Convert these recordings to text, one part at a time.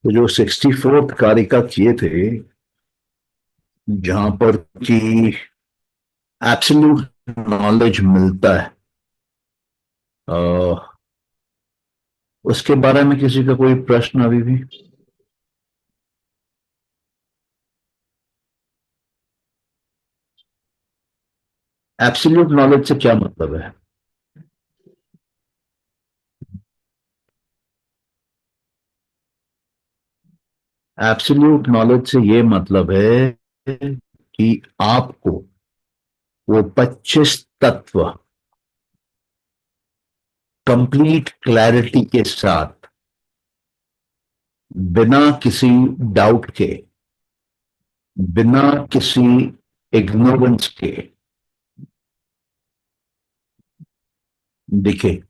तो जो 64th कारिका किए थे, जहां पर कि एब्सोल्यूट नॉलेज मिलता है, अ, उसके बारे में किसी का कोई प्रश्न अभी भी? एब्सोल्यूट नॉलेज से क्या मतलब है? एब्सोल्यूट नॉलेज से ये मतलब है कि आपको वो 25 तत्व कंप्लीट क्लैरिटी के साथ, बिना किसी डाउट के, बिना किसी इग्नोरेंस के दिखे।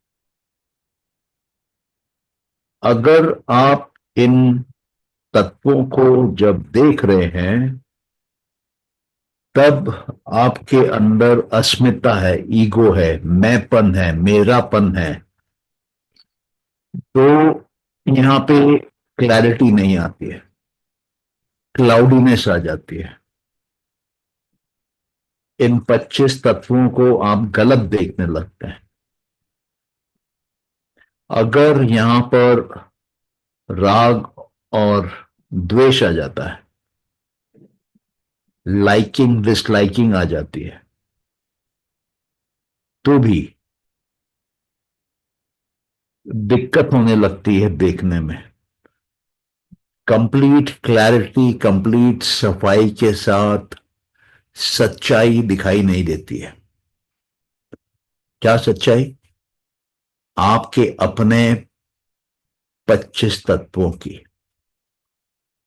अगर आप इन तत्वों को जब देख रहे हैं, तब आपके अंदर अस्मिता है, ईगो है, मैंपन है, मेरापन है। तो यहां पे क्लैरिटी नहीं आती है, क्लाउडीनेस आ जाती है। इन 25 तत्वों को आप गलत देखने लगते हैं। अगर यहां पर राग और द्वेष आ जाता है, लाइकिंग डिसलाइकिंग आ जाती है, तो भी दिक्कत होने लगती है देखने में। कंप्लीट क्लैरिटी, कंप्लीट सफाई के साथ सच्चाई दिखाई नहीं देती है। क्या सच्चाई? आपके अपने 25 तत्वों की,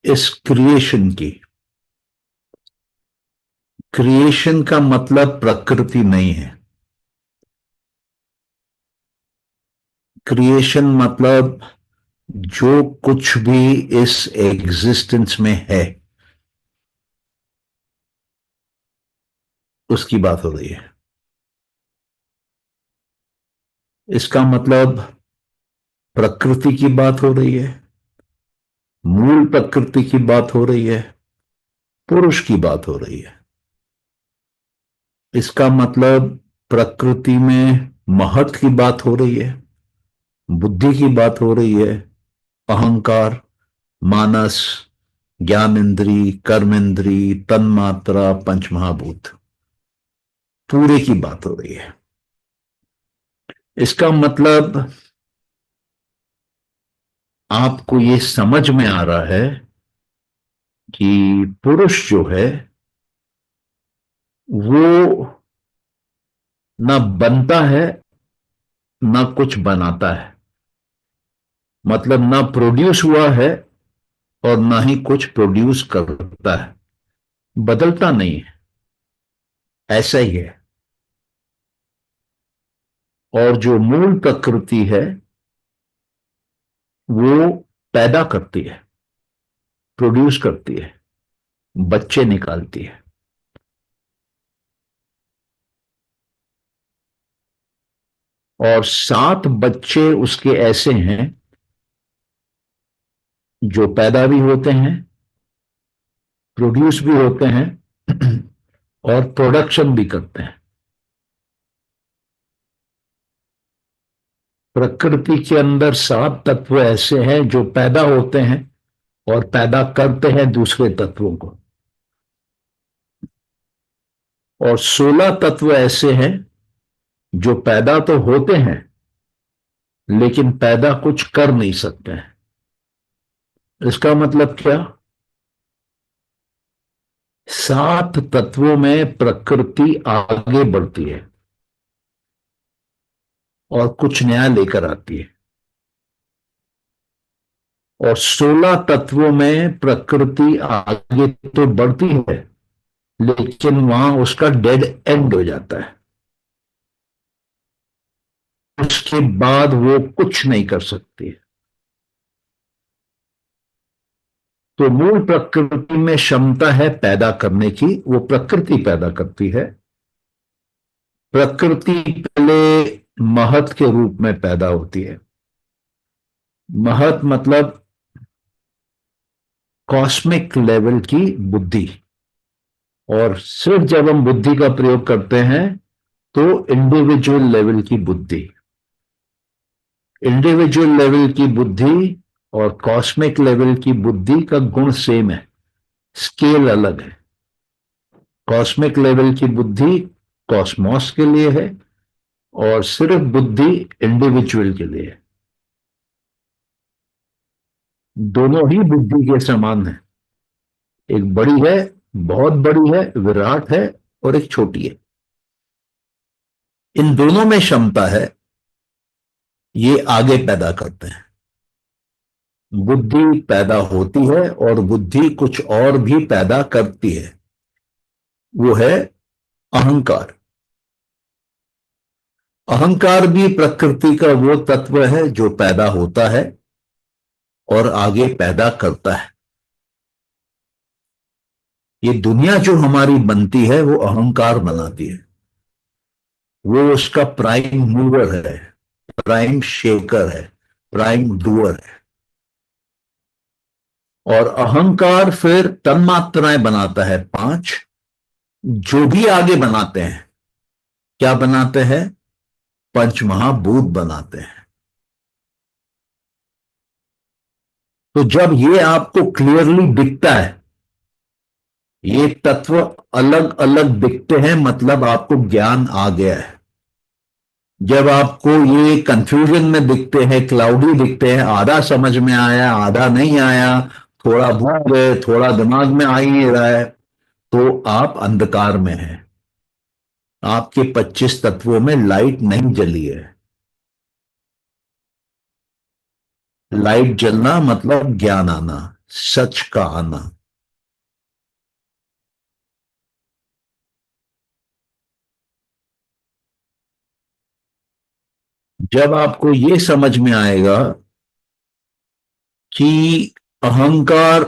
इस क्रिएशन की। क्रिएशन का मतलब प्रकृति नहीं है। क्रिएशन मतलब जो कुछ भी इस एग्जिस्टेंस में है, उसकी बात हो रही है। इसका मतलब प्रकृति की बात हो रही है, मूल प्रकृति की बात हो रही है, पुरुष की बात हो रही है। इसका मतलब प्रकृति में महत की बात हो रही है, बुद्धि की बात हो रही है, अहंकार, मानस, ज्ञान इंद्री, कर्म इंद्री, तन्मात्रा, पंचमहाभूत, पूरे की बात हो रही है। इसका मतलब आपको ये समझ में आ रहा है कि पुरुष जो है, वो ना बनता है, ना कुछ बनाता है। मतलब ना प्रोड्यूस हुआ है और ना ही कुछ प्रोड्यूस करता है। बदलता नहीं है, ऐसा ही है। और जो मूल प्रकृति है, वो पैदा करती है, प्रोड्यूस करती है, बच्चे निकालती है। और 7 बच्चे उसके ऐसे हैं जो पैदा भी होते हैं, प्रोड्यूस भी होते हैं और प्रोडक्शन भी करते हैं। प्रकृति के अंदर 7 तत्व ऐसे हैं जो पैदा होते हैं और पैदा करते हैं दूसरे तत्वों को। और 16 तत्व ऐसे हैं जो पैदा तो होते हैं, लेकिन पैदा कुछ कर नहीं सकते हैं। इसका मतलब क्या? 7 तत्वों में प्रकृति आगे बढ़ती है और कुछ नया लेकर आती है। और 16 तत्वों में प्रकृति आगे तो बढ़ती है, लेकिन वहां उसका डेड एंड हो जाता है। उसके बाद वो कुछ नहीं कर सकती। तो मूल प्रकृति में क्षमता है पैदा करने की, वो प्रकृति पैदा करती है। प्रकृति पहले महत के रूप में पैदा होती है। महत मतलब कॉस्मिक लेवल की बुद्धि। और सिर्फ जब हम बुद्धि का प्रयोग करते हैं तो इंडिविजुअल लेवल की बुद्धि। इंडिविजुअल लेवल की बुद्धि और कॉस्मिक लेवल की बुद्धि का गुण सेम है, स्केल अलग है। कॉस्मिक लेवल की बुद्धि कॉस्मोस के लिए है और सिर्फ बुद्धि इंडिविजुअल के लिए है। दोनों ही बुद्धि के समान है। एक बड़ी है, बहुत बड़ी है, विराट है, और एक छोटी है। इन दोनों में क्षमता है, ये आगे पैदा करते हैं। बुद्धि पैदा होती है और बुद्धि कुछ और भी पैदा करती है, वो है अहंकार। अहंकार भी प्रकृति का वो तत्व है जो पैदा होता है और आगे पैदा करता है। ये दुनिया जो हमारी बनती है वो अहंकार बनाती है। वो उसका प्राइम मूवर है, प्राइम शेकर है, प्राइम डूअर है। और अहंकार फिर तन्मात्राएं बनाता है 5, जो भी आगे बनाते हैं। क्या बनाते हैं? पंच महाभूत बनाते हैं। तो जब ये आपको क्लियरली दिखता है, ये तत्व अलग अलग दिखते हैं, मतलब आपको ज्ञान आ गया है। जब आपको ये कंफ्यूजन में दिखते हैं, क्लाउडी दिखते हैं, आधा समझ में आया, आधा नहीं आया, थोड़ा भूल गए, थोड़ा दिमाग में आ ही नहीं रहा है, तो आप अंधकार में हैं। आपके 25 तत्वों में लाइट नहीं जली है। लाइट जलना मतलब ज्ञान आना, सच का आना। जब आपको ये समझ में आएगा कि अहंकार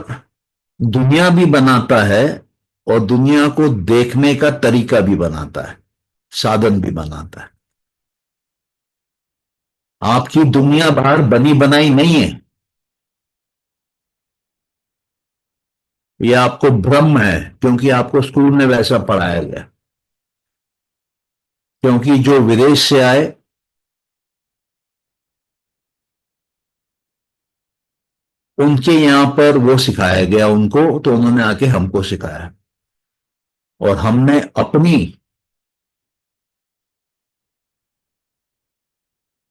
दुनिया भी बनाता है और दुनिया को देखने का तरीका भी बनाता है, साधन भी बनाता है। आपकी दुनिया बाहर बनी बनाई नहीं है, ये आपको भ्रम है, क्योंकि आपको स्कूल में वैसा पढ़ाया गया। क्योंकि जो विदेश से आए, उनके यहां पर वो सिखाया गया उनको, तो उन्होंने आके हमको सिखाया। और हमने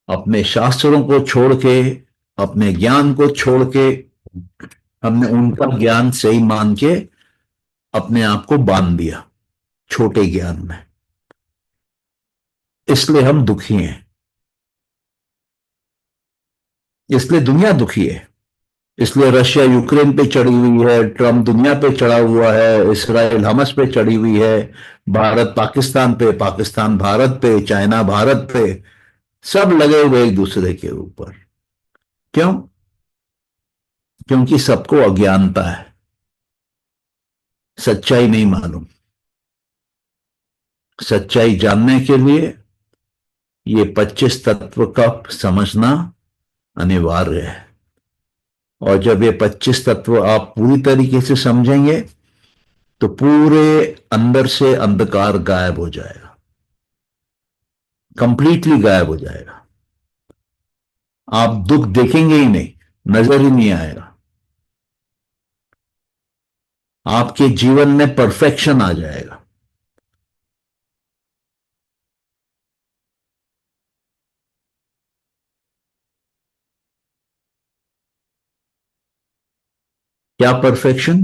अपने शास्त्रों को छोड़ के, अपने ज्ञान को छोड़ के, हमने उनका ज्ञान सही मान के अपने आप को बांध दिया छोटे ज्ञान में। इसलिए हम दुखी हैं, इसलिए दुनिया दुखी है। इसलिए रशिया यूक्रेन पे चढ़ी हुई है, ट्रम्प दुनिया पे चढ़ा हुआ है, इसराइल हमस पे चढ़ी हुई है, भारत पाकिस्तान पे, पाकिस्तान भारत पे, चाइना भारत पे, सब लगे हुए एक दूसरे के ऊपर। क्यों? क्योंकि सबको अज्ञानता है, सच्चाई नहीं मालूम। सच्चाई जानने के लिए ये 25 तत्व का समझना अनिवार्य है। और जब ये 25 तत्व आप पूरी तरीके से समझेंगे तो पूरे अंदर से अंधकार गायब हो जाएगा, कंप्लीटली गायब हो जाएगा। आप दुख देखेंगे ही नहीं, नजर ही नहीं आएगा। आपके जीवन में परफेक्शन आ जाएगा। क्या परफेक्शन?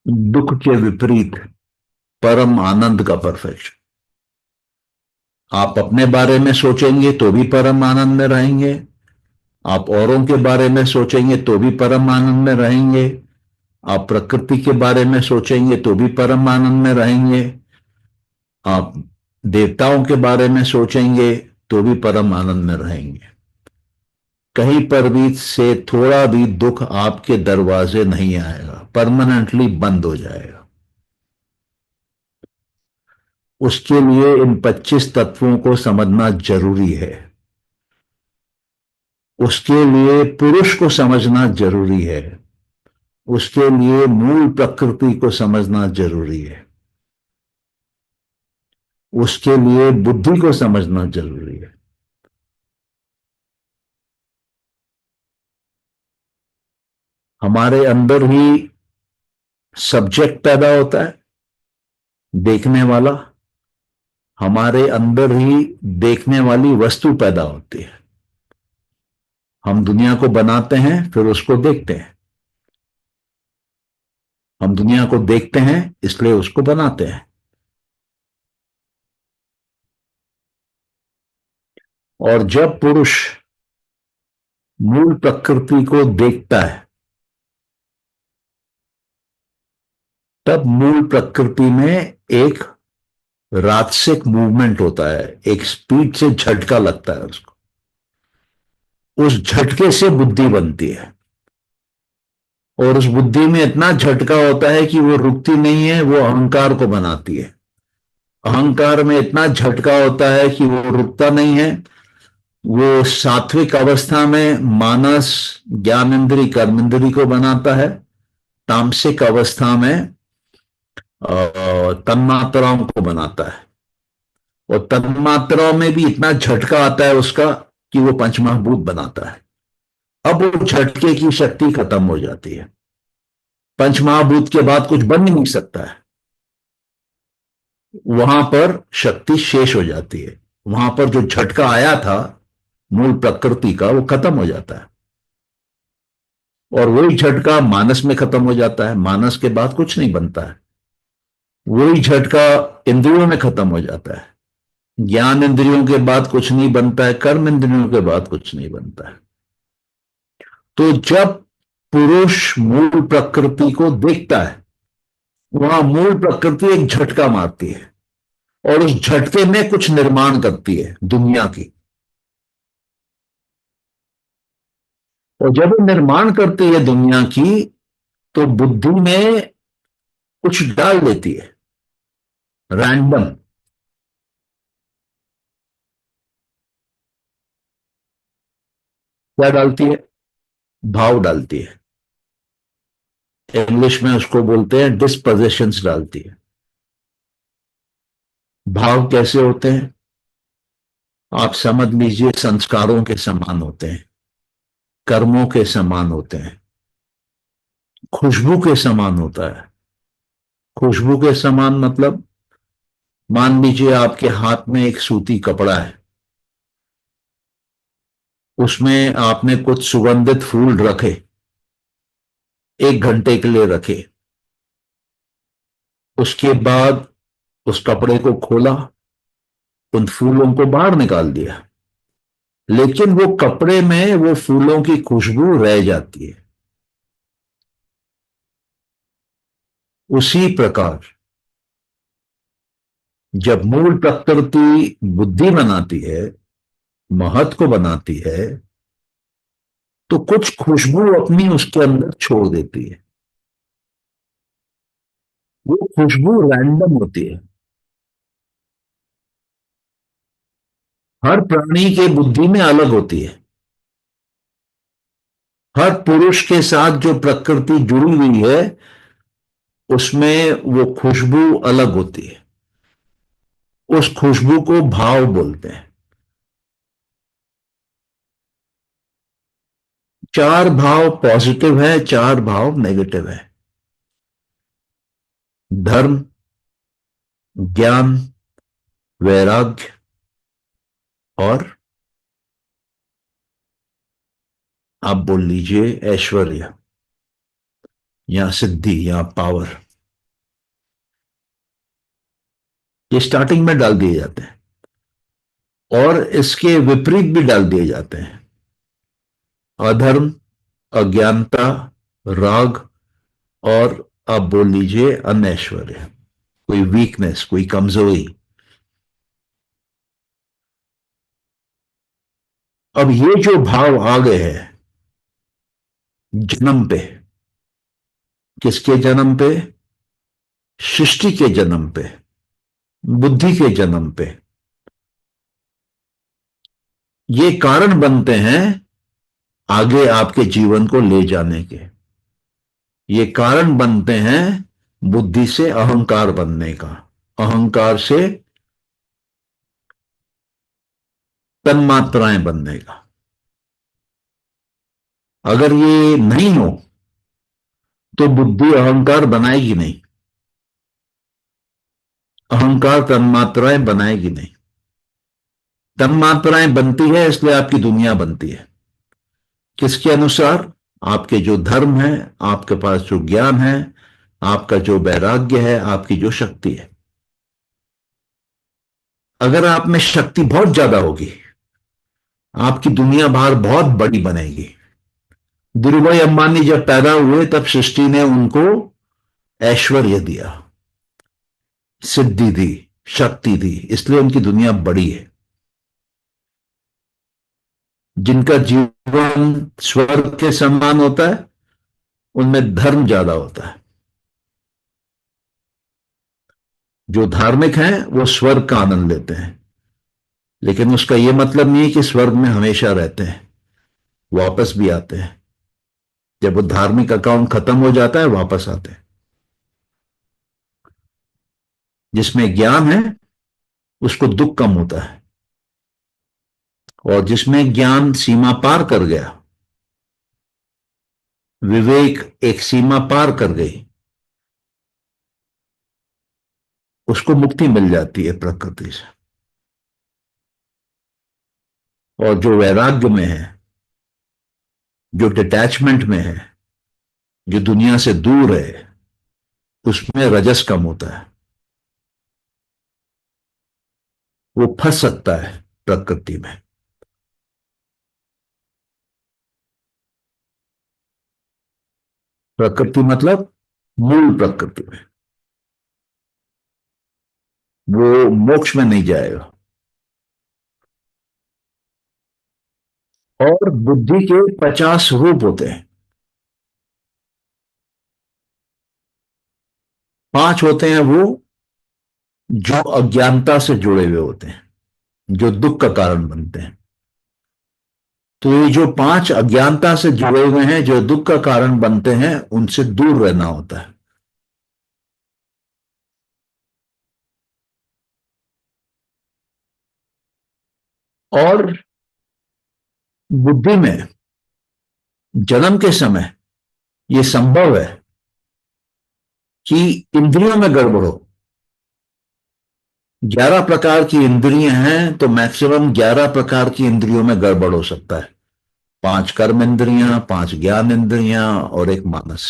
दुख के विपरीत परम आनंद का परफेक्शन। आप अपने बारे में सोचेंगे तो भी परम आनंद में रहेंगे, आप औरों के बारे में सोचेंगे तो भी परम आनंद में रहेंगे, आप प्रकृति के बारे में सोचेंगे तो भी परम आनंद में रहेंगे, आप देवताओं के बारे में सोचेंगे तो भी परम आनंद में रहेंगे। कहीं पर भी से थोड़ा भी दुख आपके दरवाजे नहीं आएगा, परमानेंटली बंद हो जाएगा। उसके लिए इन 25 तत्वों को समझना जरूरी है। उसके लिए पुरुष को समझना जरूरी है, उसके लिए मूल प्रकृति को समझना जरूरी है, उसके लिए बुद्धि को समझना जरूरी है। हमारे अंदर ही सब्जेक्ट पैदा होता है, देखने वाला। हमारे अंदर ही देखने वाली वस्तु पैदा होती है। हम दुनिया को बनाते हैं, फिर उसको देखते हैं। हम दुनिया को देखते हैं, इसलिए उसको बनाते हैं। और जब पुरुष मूल प्रकृति को देखता है, तब मूल प्रकृति में एक राजसिक मूवमेंट होता है, एक स्पीड से झटका लगता है उसको। उस झटके से बुद्धि बनती है, और उस बुद्धि में इतना झटका होता है कि वो रुकती नहीं है, वो अहंकार को बनाती है। अहंकार में इतना झटका होता है कि वो रुकता नहीं है। वो सात्विक अवस्था में मानस, ज्ञानेन्द्रिय, कर्मेंद्रिय को बनाता है। तामसिक अवस्था में तन्मात्राओं को बनाता है। और तन्मात्राओं में भी इतना झटका आता है उसका कि वो पंचमहाभूत बनाता है। अब वो झटके की शक्ति खत्म हो जाती है। पंचमहाभूत के बाद कुछ बन ही नहीं सकता है। वहां पर शक्ति शेष हो जाती है। वहां पर जो झटका आया था मूल प्रकृति का, वो खत्म हो जाता है। और वही झटका मानस में खत्म हो जाता है। मानस के बाद कुछ नहीं बनता है। वही झटका इंद्रियों में खत्म हो जाता है। ज्ञान इंद्रियों के बाद कुछ नहीं बनता है। कर्म इंद्रियों के बाद कुछ नहीं बनता है। तो जब पुरुष मूल प्रकृति को देखता है, वहां मूल प्रकृति एक झटका मारती है, और उस झटके में कुछ निर्माण करती है दुनिया की। और जब वो निर्माण करती है दुनिया की, तो बुद्धि में कुछ डाल देती है, रैंडम। क्या डालती है? भाव डालती है। इंग्लिश में उसको बोलते हैं डिस्पोजिशंस डालती है। भाव कैसे होते हैं? आप समझ लीजिए संस्कारों के समान होते हैं, कर्मों के समान होते हैं, खुशबू के समान होता है। खुशबू के समान मतलब, मान लीजिए आपके हाथ में एक सूती कपड़ा है, उसमें आपने कुछ सुगंधित फूल रखे, 1 घंटे के लिए रखे। उसके बाद उस कपड़े को खोला, उन फूलों को बाहर निकाल दिया, लेकिन वो कपड़े में वो फूलों की खुशबू रह जाती है। उसी प्रकार जब मूल प्रकृति बुद्धि बनाती है, महत को बनाती है, तो कुछ खुशबू अपनी उसके अंदर छोड़ देती है। वो खुशबू रैंडम होती है। हर प्राणी के बुद्धि में अलग होती है। हर पुरुष के साथ जो प्रकृति जुड़ी हुई है, उसमें वो खुशबू अलग होती है। उस खुशबू को भाव बोलते हैं। 4 भाव पॉजिटिव है, 4 भाव नेगेटिव है। धर्म, ज्ञान, वैराग्य और आप बोल लीजिए ऐश्वर्य या सिद्धि या पावर। ये स्टार्टिंग में डाल दिए जाते हैं, और इसके विपरीत भी डाल दिए जाते हैं। अधर्म, अज्ञानता, राग, और आप बोल लीजिए अनैश्वर्य, कोई वीकनेस, कोई कमजोरी। अब ये जो भाव आ गए हैं जन्म पे, किसके जन्म पे? सृष्टि के जन्म पे, बुद्धि के जन्म पे। ये कारण बनते हैं आगे आपके जीवन को ले जाने के। ये कारण बनते हैं बुद्धि से अहंकार बनने का, अहंकार से तन्मात्राएं बनने का। अगर ये नहीं हो तो बुद्धि अहंकार बनाएगी नहीं, अहंकार तन्मात्राएं बनाएगी नहीं। तन्मात्राएं बनती है इसलिए आपकी दुनिया बनती है। किसके अनुसार? आपके जो धर्म है, आपके पास जो ज्ञान है, आपका जो वैराग्य है, आपकी जो शक्ति है। अगर आप में शक्ति बहुत ज्यादा होगी, आपकी दुनिया बाहर बहुत बड़ी बनेगी। धीरूभाई अंबानी जब पैदा हुए तब सृष्टि ने उनको ऐश्वर्य दिया, सिद्धि दी, शक्ति दी, इसलिए उनकी दुनिया बड़ी है। जिनका जीवन स्वर्ग के समान होता है उनमें धर्म ज्यादा होता है। जो धार्मिक हैं वो स्वर्ग का आनंद लेते हैं, लेकिन उसका यह मतलब नहीं है कि स्वर्ग में हमेशा रहते हैं, वापस भी आते हैं। जब वो धार्मिक अकाउंट खत्म हो जाता है वापस आते हैं। जिसमें ज्ञान है उसको दुख कम होता है, और जिसमें ज्ञान सीमा पार कर गया, विवेक एक सीमा पार कर गई, उसको मुक्ति मिल जाती है प्रकृति से। और जो वैराग्य में है, जो डिटैचमेंट में है, जो दुनिया से दूर है, उसमें रजस कम होता है। वो फंस सकता है प्रकृति में। प्रकृति मतलब मूल प्रकृति में। वो मोक्ष में नहीं जाएगा। और बुद्धि के 50 रूप होते हैं। 5 होते हैं वो जो अज्ञानता से जुड़े हुए होते हैं, जो दुख का कारण बनते हैं। तो ये जो 5 अज्ञानता से जुड़े हुए हैं, जो दुख का कारण बनते हैं, उनसे दूर रहना होता है। और बुद्धि में जन्म के समय यह संभव है कि इंद्रियों में गड़बड़ हो। 11 प्रकार की इंद्रियां हैं तो मैक्सिमम 11 प्रकार की इंद्रियों में गड़बड़ हो सकता है। 5 कर्म इंद्रियां, 5 ज्ञान इंद्रियां और एक मानस।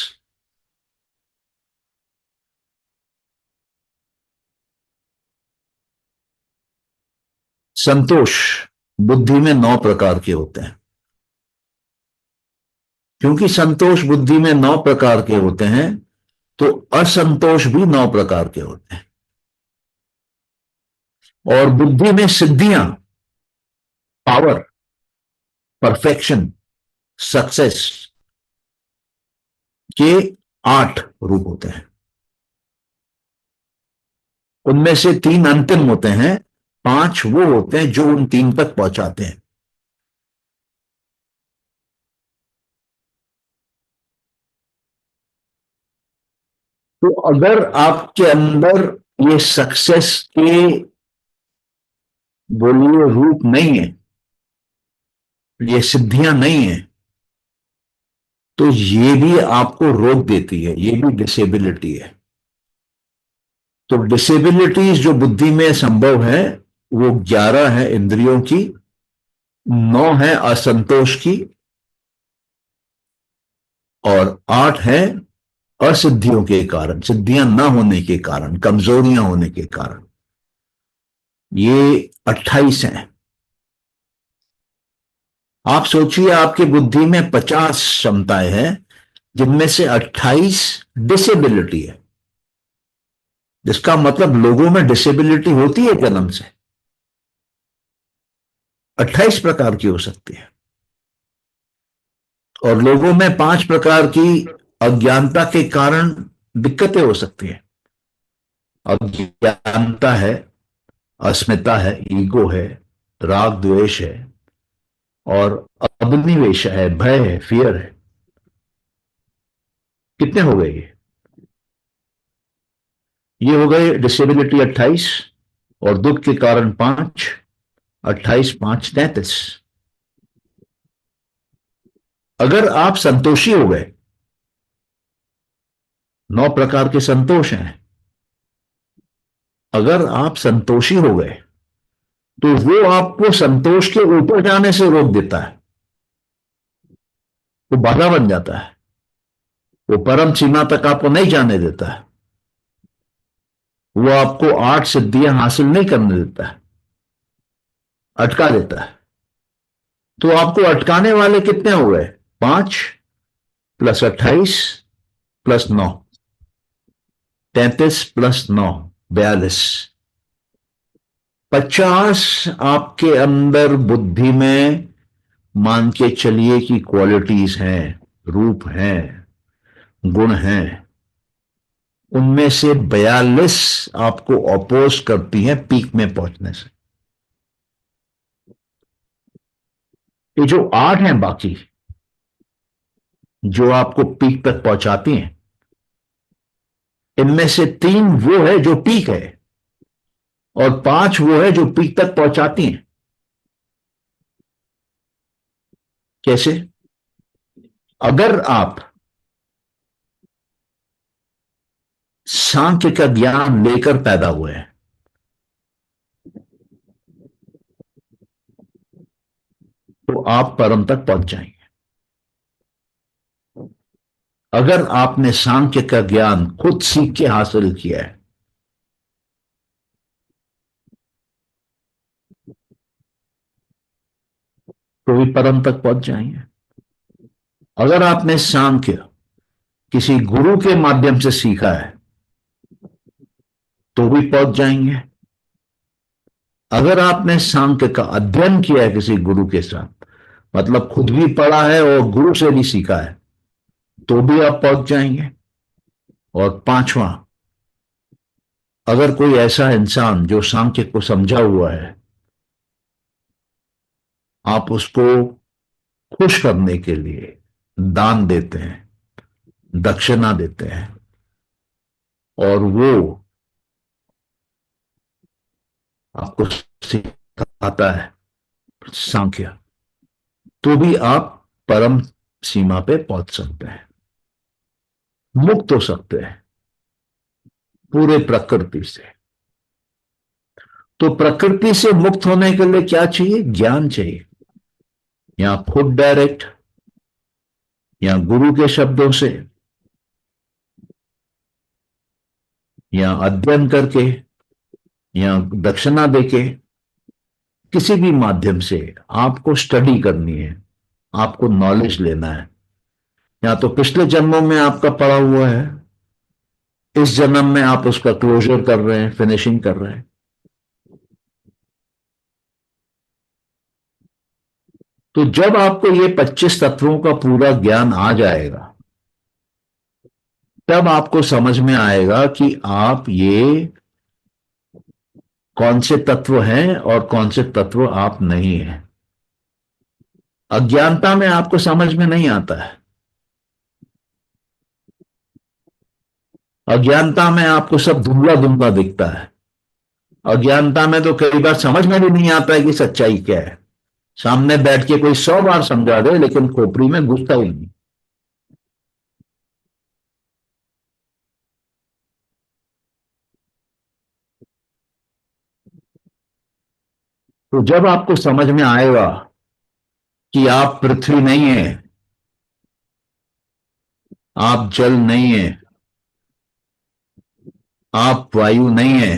संतोष बुद्धि में 9 प्रकार के होते हैं। क्योंकि संतोष बुद्धि में 9 प्रकार के होते हैं तो असंतोष भी 9 प्रकार के होते हैं। और बुद्धि में सिद्धियां, पावर, परफेक्शन, सक्सेस के 8 रूप होते हैं। उनमें से 3 अंतिम होते हैं, 5 वो होते हैं जो उन 3 तक पहुंचाते हैं। तो अगर आपके अंदर ये सक्सेस के बोलिए रूप नहीं है, ये सिद्धियां नहीं है, तो ये भी आपको रोक देती है, ये भी डिसेबिलिटी है। तो डिसेबिलिटीज जो बुद्धि में संभव है वो 11 है इंद्रियों की, 9 है असंतोष की, और 8 है असिद्धियों के कारण, सिद्धियां ना होने के कारण, कमजोरियां होने के कारण। ये 28 हैं। आप सोचिए आपकी बुद्धि में 50 क्षमताएं हैं जिनमें से 28 डिसेबिलिटी है। जिसका मतलब लोगों में डिसेबिलिटी होती है जन्म से, 28 प्रकार की हो सकती है। और लोगों में 5 प्रकार की अज्ञानता के कारण दिक्कतें हो सकती हैं। अज्ञानता है, अस्मिता है, ईगो है, राग द्वेष है, और अभिनिवेश है, भय है, फियर है। कितने हो गए ये हो गए डिसेबिलिटी 28 और दुख के कारण 5, 28 5 33। अगर आप संतोषी हो गए, 9 प्रकार के संतोष हैं, अगर आप संतोषी हो गए तो वो आपको संतोष के ऊपर जाने से रोक देता है, वो बाधा बन जाता है, वो परम सीमा तक आपको नहीं जाने देता है, वो आपको 8 सिद्धियां हासिल नहीं करने देता है, अटका देता है। तो आपको अटकाने वाले कितने हो गए? 5 प्लस 28 प्लस 9, 33 प्लस 9 42। 50 आपके अंदर बुद्धि में मान के चलिए कि क्वालिटीज हैं, रूप हैं, गुण हैं। उनमें से 42 आपको अपोज करती हैं पीक में पहुंचने से। ये जो 8 हैं बाकी, जो आपको पीक तक पहुंचाती हैं, इनमें से 3 वो है जो पीक है और 5 वो है जो पीक तक पहुंचाती हैं। कैसे? अगर आप सांख्य का ज्ञान लेकर पैदा हुए हैं तो आप परम तक पहुंच जाएंगे। अगर आपने सांख्य का ज्ञान खुद सीख के हासिल किया है तो भी परम तक पहुंच जाएंगे। अगर आपने सांख्य किसी गुरु के माध्यम से सीखा है तो भी पहुंच जाएंगे। अगर आपने सांख्य का अध्ययन किया है किसी गुरु के साथ, मतलब खुद भी पढ़ा है और गुरु से भी सीखा है, तो भी आप पहुंच जाएंगे। और 5वां, अगर कोई ऐसा इंसान जो सांख्य को समझा हुआ है, आप उसको खुश करने के लिए दान देते हैं, दक्षिणा देते हैं, और वो आपको सिखाता है सांख्य, तो भी आप परम सीमा पे पहुंच सकते हैं, मुक्त हो सकते हैं पूरे प्रकृति से। तो प्रकृति से मुक्त होने के लिए क्या चाहिए? ज्ञान चाहिए। या खुद डायरेक्ट, या गुरु के शब्दों से, या अध्ययन करके, या दक्षिणा देके, किसी भी माध्यम से आपको स्टडी करनी है, आपको नॉलेज लेना है। या तो पिछले जन्मों में आपका पड़ा हुआ है, इस जन्म में आप उसका क्लोजर कर रहे हैं, फिनिशिंग कर रहे हैं। तो जब आपको ये 25 तत्वों का पूरा ज्ञान आ जाएगा, तब आपको समझ में आएगा कि आप ये कौन से तत्व हैं और कौन से तत्व आप नहीं हैं। अज्ञानता में आपको समझ में नहीं आता है। अज्ञानता में आपको सब धुंधला धुंधला दिखता है। अज्ञानता में तो कई बार समझ में भी नहीं आता है कि सच्चाई क्या है। सामने बैठ के कोई 100 बार समझा दे लेकिन खोपड़ी में घुसता ही नहीं। तो जब आपको समझ में आएगा कि आप पृथ्वी नहीं है, आप जल नहीं है, आप वायु नहीं है,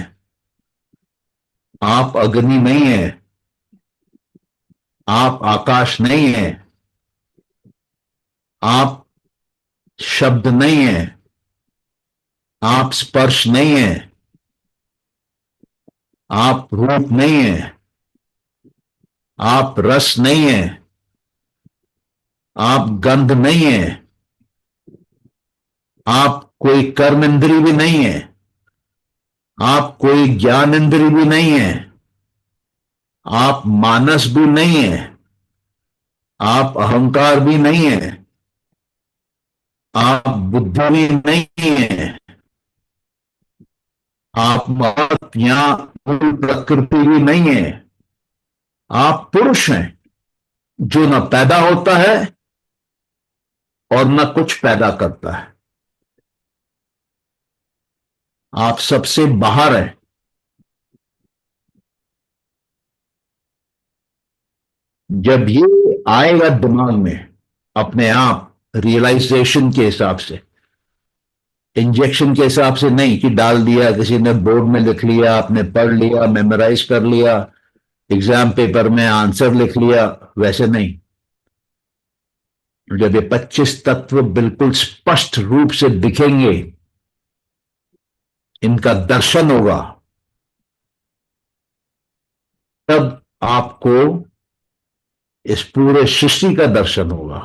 आप अग्नि नहीं है, आप आकाश नहीं है, आप शब्द नहीं है, आप स्पर्श नहीं है, आप रूप नहीं है, आप रस नहीं है, आप गंध नहीं है, आप कोई कर्म इंद्री भी नहीं है, आप कोई ज्ञान इंद्री भी नहीं है, आप मानस भी नहीं है, आप अहंकार भी नहीं है, आप बुद्धि भी नहीं है, आप महत या मूल प्रकृति भी नहीं है। आप पुरुष हैं जो न पैदा होता है और न कुछ पैदा करता है। आप सबसे बाहर हैं। जब ये आएगा दिमाग में अपने आप, रियलाइजेशन के हिसाब से, इंजेक्शन के हिसाब से नहीं कि डाल दिया किसी ने, बोर्ड में लिख लिया, आपने पढ़ लिया, मेमोराइज कर लिया, एग्जाम पेपर में आंसर लिख लिया, वैसे नहीं। जब ये 25 तत्व बिल्कुल स्पष्ट रूप से दिखेंगे, इनका दर्शन होगा, तब आपको इस पूरे सृष्टि का दर्शन होगा।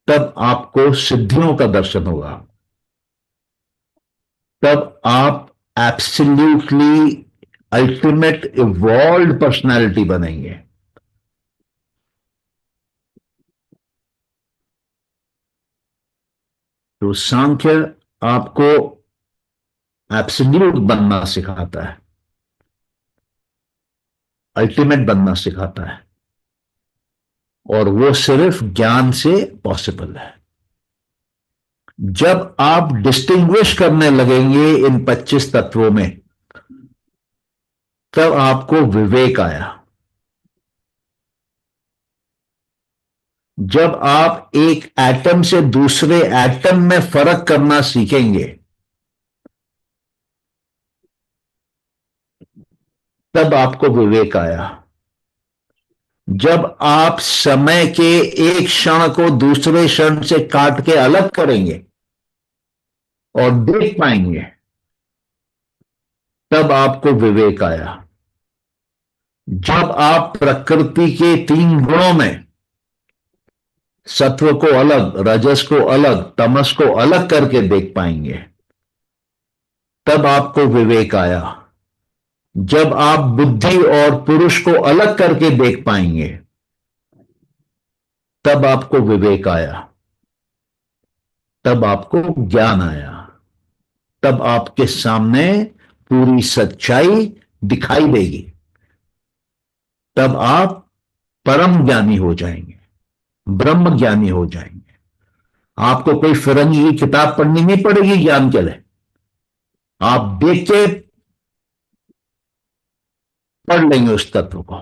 तब आपको सिद्धियों का दर्शन होगा। तब आप एब्सोल्युटली अल्टीमेट इवॉल्व पर्सनैलिटी बनेंगे। तो सांख्य आपको एब्सोल्यूट बनना सिखाता है, अल्टीमेट बनना सिखाता है, और वो सिर्फ ज्ञान से पॉसिबल है। जब आप डिस्टिंग्विश करने लगेंगे इन 25 तत्वों में, तब आपको विवेक आया। जब आप एक एटम से दूसरे एटम में फर्क करना सीखेंगे, तब आपको विवेक आया। जब आप समय के एक क्षण को दूसरे क्षण से काट के अलग करेंगे और देख पाएंगे, तब आपको विवेक आया। जब आप प्रकृति के 3 गुणों में सत्व को अलग, रजस को अलग, तमस को अलग करके देख पाएंगे, तब आपको विवेक आया। जब आप बुद्धि और पुरुष को अलग करके देख पाएंगे, तब आपको विवेक आया। तब आपको ज्ञान आया। तब आपके सामने पूरी सच्चाई दिखाई देगी। तब आप परम ज्ञानी हो जाएंगे, ब्रह्म ज्ञानी हो जाएंगे। आपको कोई फिरंगी की किताब पढ़नी नहीं पड़ेगी ज्ञान के लिए। आप देख के पढ़ लेंगे उस तत्व को।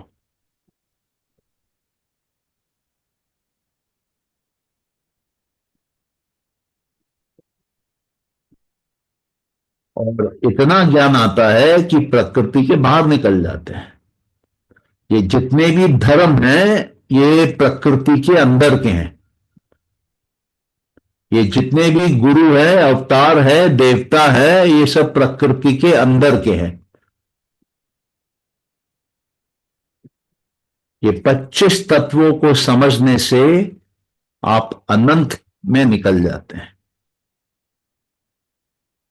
और इतना ज्ञान आता है कि प्रकृति के बाहर निकल जाते हैं। ये जितने भी धर्म हैं, ये प्रकृति के अंदर के हैं। ये जितने भी गुरु है, अवतार है, देवता है, ये सब प्रकृति के अंदर के हैं। ये 25 तत्वों को समझने से आप अनंत में निकल जाते हैं।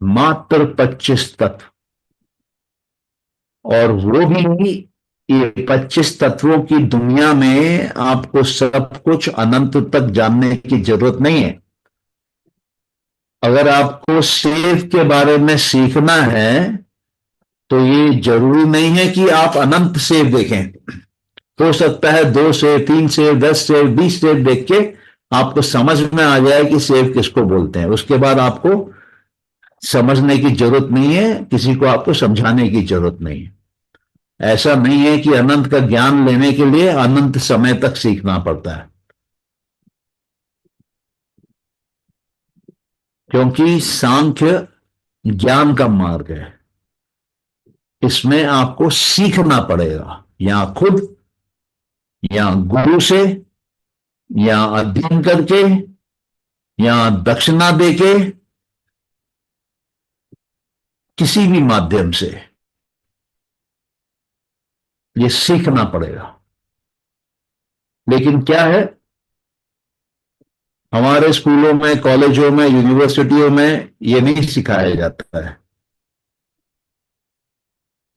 मात्र 25 तत्व, और वो भी ये 25 तत्वों की दुनिया में आपको सब कुछ अनंत तक जानने की जरूरत नहीं है। अगर आपको सेव के बारे में सीखना है, तो ये जरूरी नहीं है कि आप अनंत सेव देखें। हो सकता है 2 सेव, 3 सेव, 10 सेव, 20 सेव देख के आपको समझ में आ जाए कि सेव किसको बोलते हैं। उसके बाद आपको समझने की जरूरत नहीं है, किसी को आपको समझाने की जरूरत नहीं है। ऐसा नहीं है कि अनंत का ज्ञान लेने के लिए अनंत समय तक सीखना पड़ता है, क्योंकि सांख्य ज्ञान का मार्ग है। इसमें आपको सीखना पड़ेगा, या खुद, या गुरु से, या अध्ययन करके, या दक्षिणा देके, किसी भी माध्यम से ये सीखना पड़ेगा। लेकिन क्या है, हमारे स्कूलों में, कॉलेजों में, यूनिवर्सिटियों में ये नहीं सिखाया जाता है।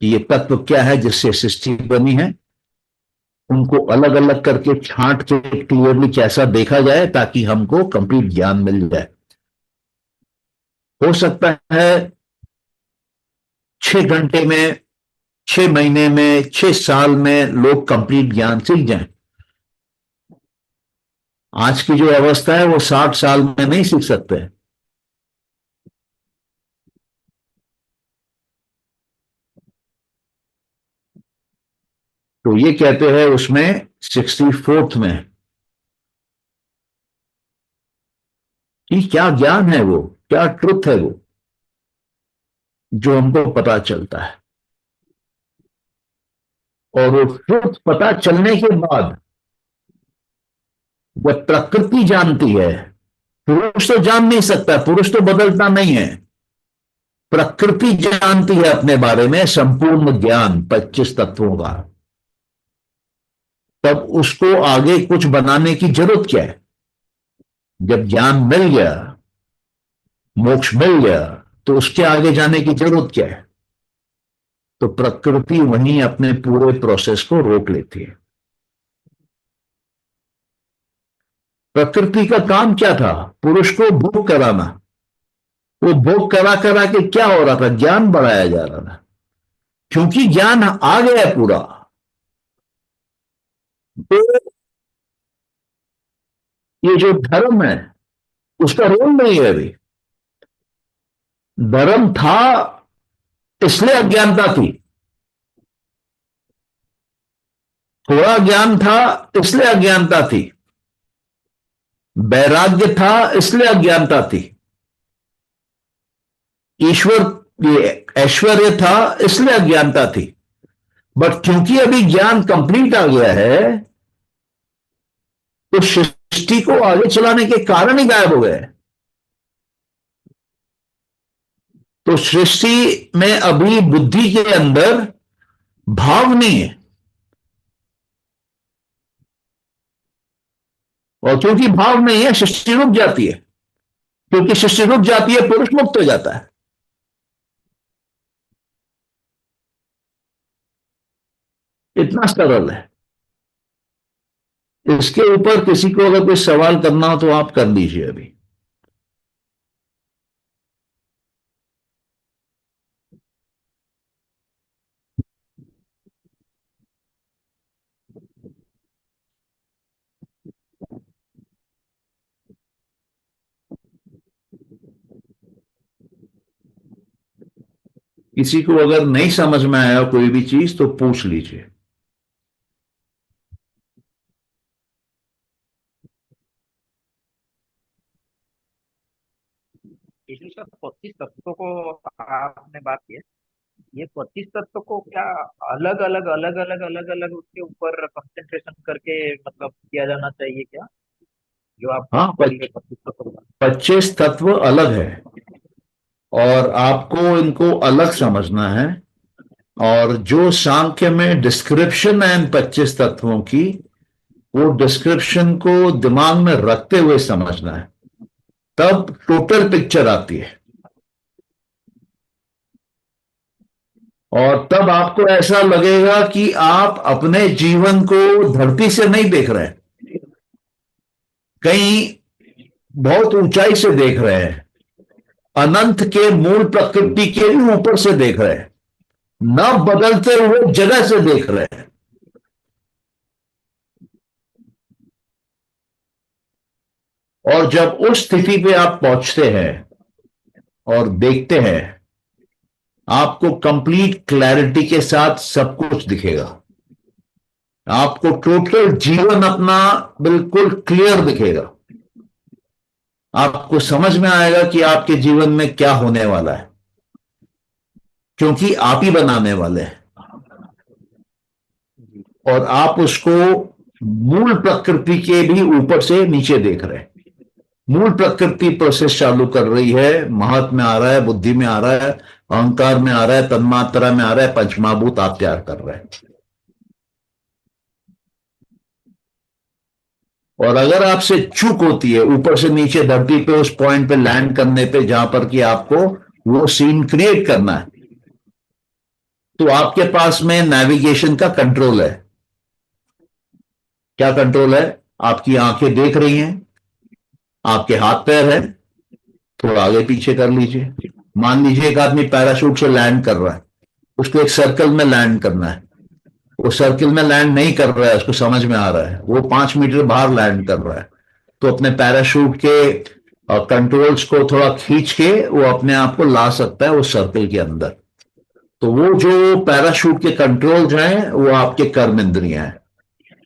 कि ये तत्व क्या है जिससे सृष्टि बनी है, उनको अलग अलग करके छांट के क्लियरली कैसा देखा जाए ताकि हमको कंप्लीट ज्ञान मिल जाए। हो सकता है 6 घंटे में, 6 महीने में, 6 साल में लोग कंप्लीट ज्ञान सीख जाएं। आज की जो अवस्था है वो 60 साल में नहीं सीख सकते। तो ये कहते हैं उसमें 64th में कि क्या ज्ञान है वो, क्या ट्रुथ है वो जो हमको पता चलता है। और वो ट्रुथ पता चलने के बाद जब प्रकृति जानती है, पुरुष तो जान नहीं सकता, पुरुष तो बदलता नहीं है, प्रकृति जानती है अपने बारे में संपूर्ण ज्ञान 25 तत्वों का, तब उसको आगे कुछ बनाने की जरूरत क्या है। जब ज्ञान मिल गया, मोक्ष मिल गया, तो उसके आगे जाने की जरूरत क्या है। तो प्रकृति वहीं अपने पूरे प्रोसेस को रोक लेती है। प्रकृति का काम क्या था, पुरुष को भोग कराना। वो भोग करा करा के क्या हो रहा था, ज्ञान बढ़ाया जा रहा था, क्योंकि ज्ञान आ गया है पूरा। तो ये जो धर्म है उसका रोल नहीं है अभी। धर्म था इसलिए अज्ञानता थी, थोड़ा ज्ञान था इसलिए अज्ञानता थी, वैराग्य था इसलिए अज्ञानता थी, ईश्वर ये ऐश्वर्य था इसलिए अज्ञानता थी। बट क्योंकि अभी ज्ञान कंप्लीट आ गया है, तो सृष्टि को आगे चलाने के कारण ही गायब हो गए। तो सृष्टि में अभी बुद्धि के अंदर भाव नहीं है, और क्योंकि भाव नहीं है सृष्टि रुक जाती है, क्योंकि सृष्टि रुक जाती है पुरुष मुक्त हो जाता है। इतना सरल है। इसके ऊपर किसी को अगर कोई सवाल करना हो तो आप कर लीजिए अभी। किसी को अगर नहीं समझ में आया कोई भी चीज तो पूछ लीजिए। पिछले सब 25 तत्वों को आपने बात की है। ये 25 तत्व को क्या अलग अलग उसके ऊपर कंसंट्रेशन करके मतलब किया जाना चाहिए क्या? जो आप हाँ, बोलिए 25 तत्व का। 25 तत्व अलग है, और आपको इनको अलग समझना है। और जो सांख्य में डिस्क्रिप्शन है इन 25 तत्वों की, वो डिस्क्रिप्शन को दिमाग में रखते हुए समझना है, तब टोटल पिक्चर आती है। और तब आपको ऐसा लगेगा कि आप अपने जीवन को धरती से नहीं देख रहे हैं, कहीं बहुत ऊंचाई से देख रहे हैं, अनंत के मूल प्रकृति के भी ऊपर से देख रहे हैं, न बदलते हुए जगह से देख रहे हैं। और जब उस स्थिति पे आप पहुंचते हैं और देखते हैं, आपको कंप्लीट क्लैरिटी के साथ सब कुछ दिखेगा। आपको टोटल जीवन अपना बिल्कुल क्लियर दिखेगा। आपको समझ में आएगा कि आपके जीवन में क्या होने वाला है, क्योंकि आप ही बनाने वाले हैं। जी। और आप उसको मूल प्रकृति के भी ऊपर से नीचे देख रहे हैं। मूल प्रकृति प्रोसेस चालू कर रही है, महत में आ रहा है, बुद्धि में आ रहा है, अहंकार में आ रहा है, तन्मात्रा में आ रहा है, पंचमहाभूत आप तैयार कर रहे हैं। और अगर आपसे चूक होती है ऊपर से नीचे धरती पे उस पॉइंट पे लैंड करने पे जहां पर कि आपको वो सीन क्रिएट करना है, तो आपके पास में नेविगेशन का कंट्रोल है। क्या कंट्रोल है? आपकी आंखें देख रही हैं, आपके हाथ पैर है, थोड़ा आगे पीछे कर लीजिए। मान लीजिए एक आदमी पैराशूट से लैंड कर रहा है, उसको एक सर्कल में लैंड करना है। वो सर्कल में लैंड नहीं कर रहा है, उसको समझ में आ रहा है, वो 5 मीटर बाहर लैंड कर रहा है। तो अपने पैराशूट के कंट्रोल्स को थोड़ा खींच के वो अपने आप को ला सकता है उस सर्कल के अंदर। तो वो जो पैराशूट के कंट्रोल्स हैं वो आपके कर्म इंद्रियां हैं,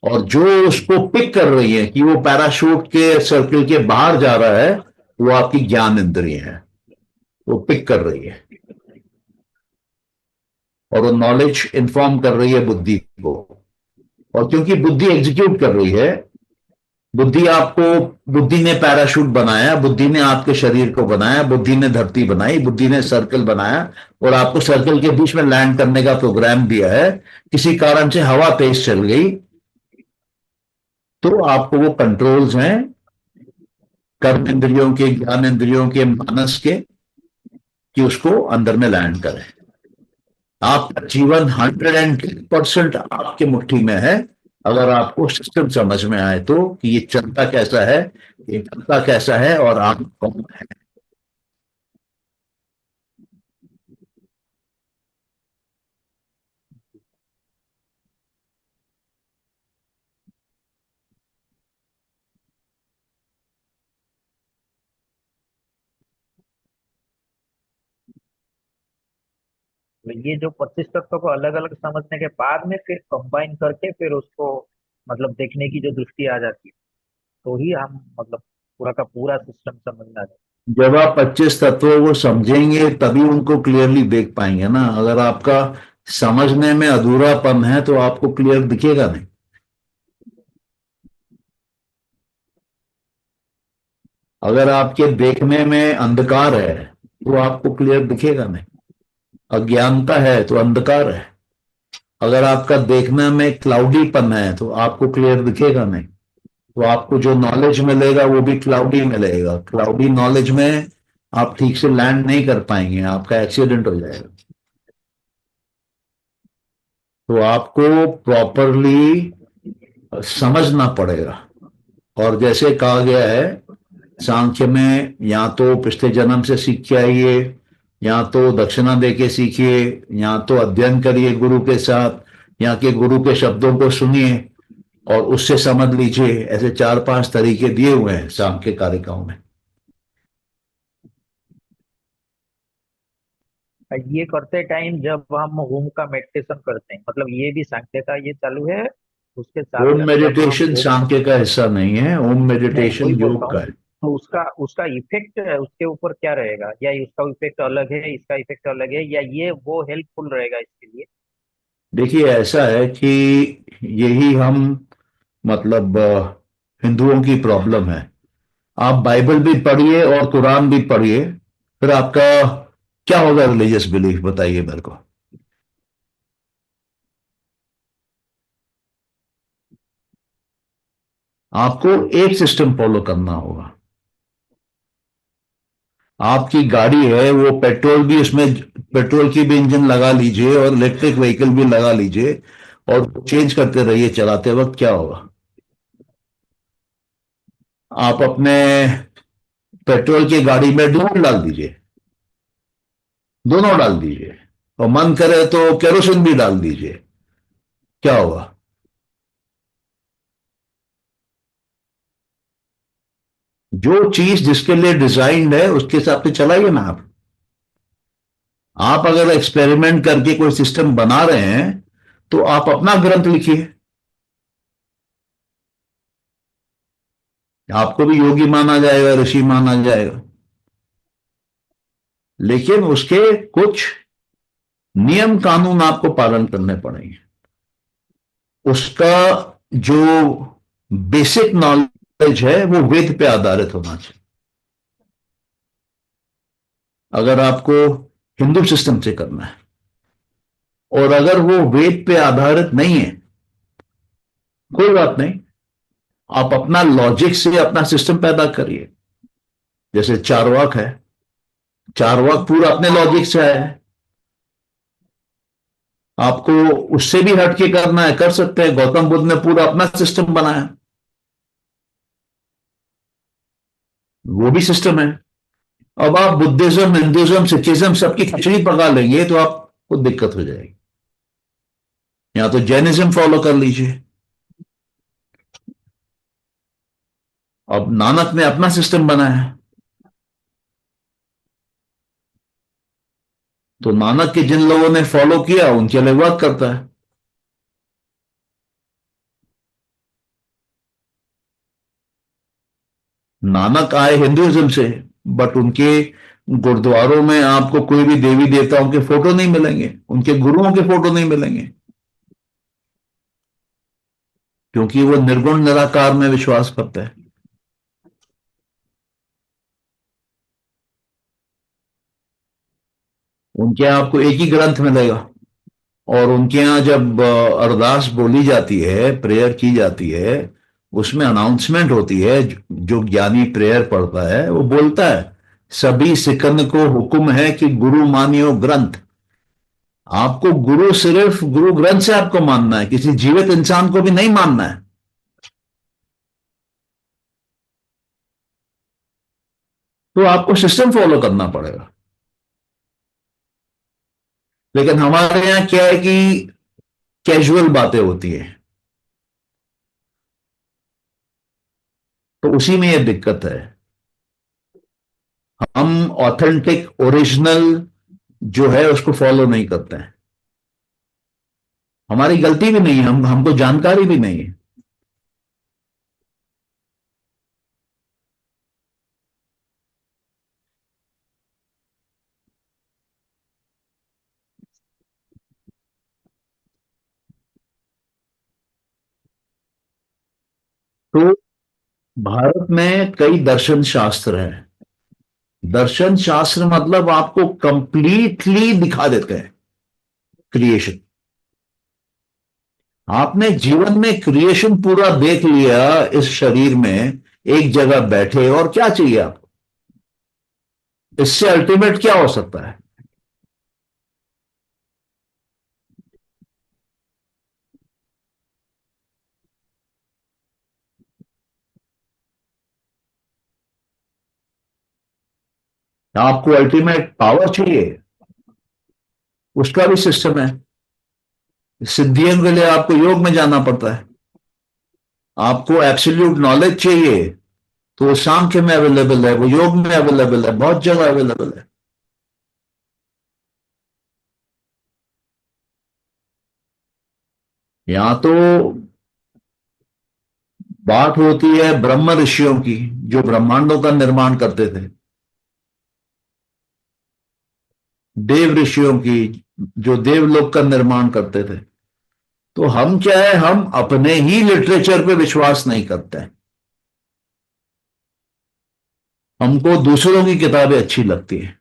और जो उसको पिक कर रही है कि वो पैराशूट के सर्कल के बाहर जा रहा है, वो आपकी ज्ञान इंद्रियां हैं। वो पिक कर रही है और वो नॉलेज इंफॉर्म कर रही है बुद्धि को। और क्योंकि बुद्धि एग्जीक्यूट कर रही है, बुद्धि आपको, बुद्धि ने पैराशूट बनाया, बुद्धि ने आपके शरीर को बनाया, बुद्धि ने धरती बनाई, बुद्धि ने सर्कल बनाया, और आपको सर्कल के बीच में लैंड करने का प्रोग्राम दिया है। किसी कारण से हवा तेज चल गई, तो आपको वो कंट्रोल्स हैं कर्म इंद्रियों के, ज्ञान इंद्रियों के, मानस के, कि उसको अंदर में लैंड करें। आपका जीवन 110% आपके मुट्ठी में है, अगर आपको सिस्टम समझ में आए तो, कि ये चलता कैसा है, ये चलता कैसा है, और आप कौन है। तो ये जो 25 तत्वों को अलग अलग समझने के बाद में फिर कंबाइन करके फिर उसको मतलब देखने की जो दृष्टि आ जाती है, तो ही हम मतलब पूरा का पूरा सिस्टम समझ में आ जाता जब आप 25 तत्वों को समझेंगे तभी उनको क्लियरली देख पाएंगे ना। अगर आपका समझने में अधूरापन है तो आपको क्लियर दिखेगा नहीं। अगर आपके देखने में अंधकार है तो आपको क्लियर दिखेगा नहीं। अज्ञानता है तो अंधकार है। अगर आपका देखने में क्लाउडीपन है तो आपको क्लियर दिखेगा नहीं। तो आपको जो नॉलेज मिलेगा वो भी क्लाउडी मिलेगा। क्लाउडी नॉलेज में आप ठीक से लैंड नहीं कर पाएंगे, आपका एक्सीडेंट हो जाएगा। तो आपको प्रॉपरली समझना पड़ेगा। और जैसे कहा गया है सांख्य में, या तो पिछले जन्म से सीख के आइए, या तो दक्षिणा दे के सीखिए, या तो अध्ययन करिए गुरु के साथ, या के गुरु के शब्दों को सुनिए और उससे समझ लीजिए। ऐसे 4-5 तरीके दिए हुए हैं सांख्य कारिकाओं में। है। ये करते टाइम जब हम ओम का मेडिटेशन करते हैं, मतलब ये भी सांख्य का ये चालू है, उसके साथ ओम साथ जब हम मेडिटेशन ओम, सांख्य का हिस्सा नहीं है, ओम नहीं वही मेडिटेशन बोलता योग हूँ, का है। तो उसका उसका इफेक्ट उसके ऊपर क्या रहेगा, या उसका इफेक्ट अलग है, इसका इफेक्ट अलग है, या ये वो हेल्पफुल रहेगा इसके लिए? देखिए ऐसा है कि यही हम, मतलब हिंदुओं की प्रॉब्लम है। आप बाइबल भी पढ़िए और कुरान भी पढ़िए, फिर आपका क्या होगा रिलीजियस बिलीफ, बताइए मेरे को। आपको एक सिस्टम फॉलो करना होगा। आपकी गाड़ी है, वो पेट्रोल भी उसमें, पेट्रोल की भी इंजन लगा लीजिए और इलेक्ट्रिक व्हीकल भी लगा लीजिए, और चेंज करते रहिए चलाते वक्त, क्या होगा? आप अपने पेट्रोल की गाड़ी में डीजल डाल दीजिए, दोनों डाल दीजिए, और मन करे तो केरोसिन भी डाल दीजिए, क्या होगा? जो चीज जिसके लिए डिजाइंड है उसके हिसाब से चलाइए ना आप। आप अगर एक्सपेरिमेंट करके कोई सिस्टम बना रहे हैं तो आप अपना ग्रंथ लिखिए। आपको भी योगी माना जाएगा, ऋषि माना जाएगा, लेकिन उसके कुछ नियम कानून आपको पालन करने पड़ेंगे। उसका जो बेसिक नॉलेज है वो वेद पे आधारित होना चाहिए। अगर आपको हिंदू सिस्टम से करना है, और अगर वो वेद पे आधारित नहीं है, कोई बात नहीं, आप अपना लॉजिक से अपना सिस्टम पैदा करिए। जैसे चारवाक है, चारवाक पूरा अपने लॉजिक से आया है। आपको उससे भी हटके करना है, कर सकते हैं। गौतम बुद्ध ने पूरा अपना सिस्टम बनाया, वो भी सिस्टम है। अब आप बुद्धिज्म, हिंदुज्म, सिखिज्म सबकी खिचड़ी पका लेंगे तो आपको दिक्कत हो जाएगी। या तो जैनिज्म फॉलो कर लीजिए। अब नानक ने अपना सिस्टम बनाया, तो नानक के जिन लोगों ने फॉलो किया उनके लिए वर्क करता है। नानक आए हिंदुइज्म से, बट उनके गुरुद्वारों में आपको कोई भी देवी देवताओं के फोटो नहीं मिलेंगे, उनके गुरुओं के फोटो नहीं मिलेंगे, क्योंकि वो निर्गुण निराकार में विश्वास करते हैं। उनके यहाँ आपको एक ही ग्रंथ मिलेगा। और उनके यहाँ जब अरदास बोली जाती है, प्रेयर की जाती है, उसमें अनाउंसमेंट होती है। जो ज्ञानी प्रेयर पढ़ता है वो बोलता है, सभी सिकंद को हुक्म है कि गुरु मानियो ग्रंथ। आपको गुरु सिर्फ गुरु ग्रंथ से आपको मानना है, किसी जीवित इंसान को भी नहीं मानना है। तो आपको सिस्टम फॉलो करना पड़ेगा। लेकिन हमारे यहाँ क्या है कि कैजुअल बातें होती है, तो उसी में यह दिक्कत है। हम ऑथेंटिक ओरिजिनल जो है उसको फॉलो नहीं करते हैं। हमारी गलती भी नहीं है, हम हमको जानकारी भी नहीं है। तो भारत में कई दर्शन शास्त्र हैं। दर्शन शास्त्र मतलब आपको कंप्लीटली दिखा देते हैं क्रिएशन। आपने जीवन में क्रिएशन पूरा देख लिया इस शरीर में, एक जगह बैठे, और क्या चाहिए आपको? इससे अल्टीमेट क्या हो सकता है? आपको अल्टीमेट पावर चाहिए, उसका भी सिस्टम है। सिद्धियों के लिए आपको योग में जाना पड़ता है। आपको एब्सोल्यूट नॉलेज चाहिए, तो वो सांख्य में अवेलेबल है, वो योग में अवेलेबल है, बहुत जगह अवेलेबल है। यहां तो बात होती है ब्रह्म ऋषियों की, जो ब्रह्मांडों का निर्माण करते थे। देव ऋषियों की, जो देवलोक का निर्माण करते थे। तो हम क्या है, हम अपने ही लिटरेचर पे विश्वास नहीं करते हैं। हमको दूसरों की किताबें अच्छी लगती हैं।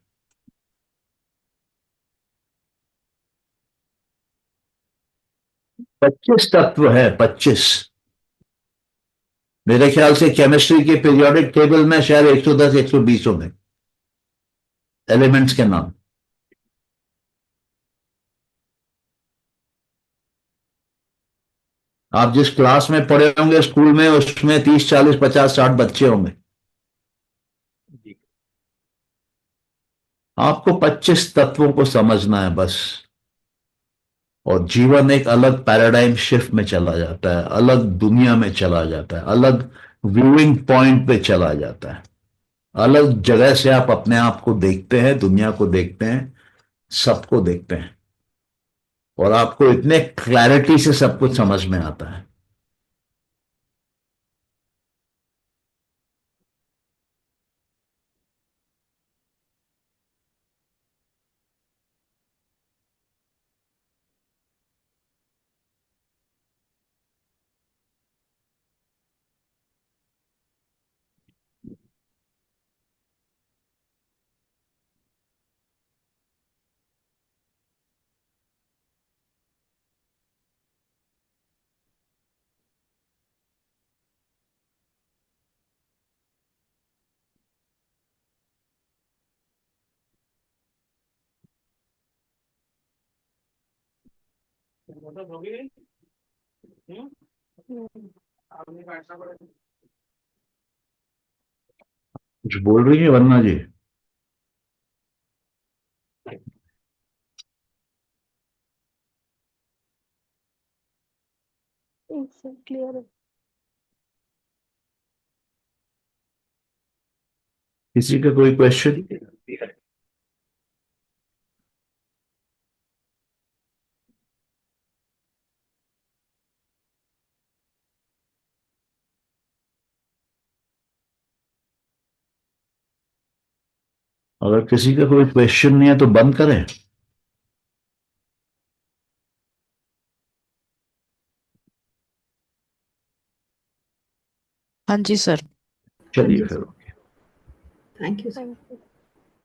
25 तत्व है, 25। मेरे ख्याल से केमिस्ट्री के पीरियोडिक टेबल में शायद 110 120 होंगे एलिमेंट्स के नाम। आप जिस क्लास में पढ़े होंगे स्कूल में, उसमें 30 40 50 60 बच्चे होंगे। जी। आपको 25 तत्वों को समझना है बस। और जीवन एक अलग पैराडाइम शिफ्ट में चला जाता है, अलग दुनिया में चला जाता है, अलग व्यूइंग पॉइंट पे चला जाता है। अलग जगह से आप अपने आप को देखते हैं, दुनिया को देखते हैं, सबको देखते हैं। और आपको इतने क्लैरिटी से सब कुछ समझ में आता है। कुछ बोल रही है वरना जी? क्लियर है। किसी का कोई क्वेश्चन? अगर किसी का कोई क्वेश्चन नहीं है तो बंद करें। हाँ जी सर। चलिए फिर। Thank you sir. Thank you.